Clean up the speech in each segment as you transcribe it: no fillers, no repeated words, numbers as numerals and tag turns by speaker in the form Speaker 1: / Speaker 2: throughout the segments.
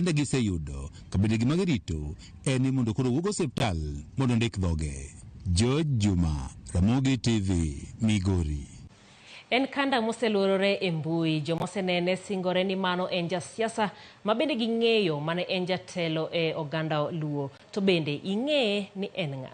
Speaker 1: bende giseyudo ka bende gima girito en ni mondo koro wuog osiptal mondo ndik dhoge. George Juma, Ramogi TV, Migori.
Speaker 2: En kanda moseluorore e mbui jomosenene singore ni mano en jasiasa ma bende ging'eyo mane en jatelo e oganda Luo. To bende ing'eye ni en ng'a?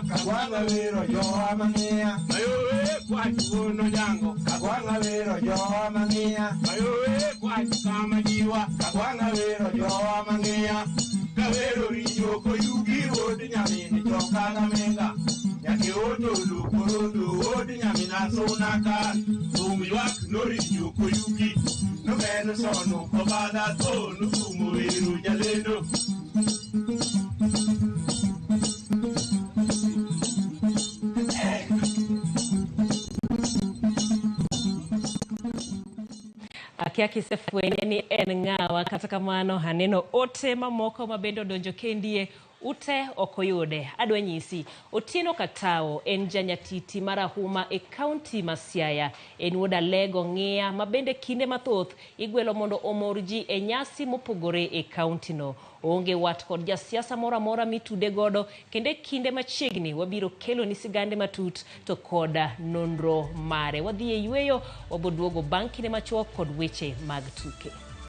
Speaker 3: Kagwanga wero jowa mang'ia mayowe kwachi wono jango kagwanga wero jowa mang'ia mayowe kwachi kama jiwa kagwanga wero jowa mang'ia kawero rinyo koyugi wod nyamini choka gamenga nyake oto lukorodo wod nyamina sonaka tumywak norinyo koyugi nomeno sono kobada to nukumo wero jalendo.
Speaker 2: Akisefwenye ni en ng'awa kata kamano haneno ote mamoko mabendo donjo kendie ute okoyude. Adwa nyisi Otieno Ka'Tawo en janyatiti marahuma e kaonti ma Siaya. En wuod Alego ng'ia mabende kinde mathoth igwelo mondo omor ji e nyasi mopogore e kaonti no. Onge wat kod jasiasa mora mora mitude godo kende kinde machiegni wabiro kelo ni sigande matut to koda nonro mare. Wadhi e yueyo waboduogo bang' kinde machuok kod weche mag tuke.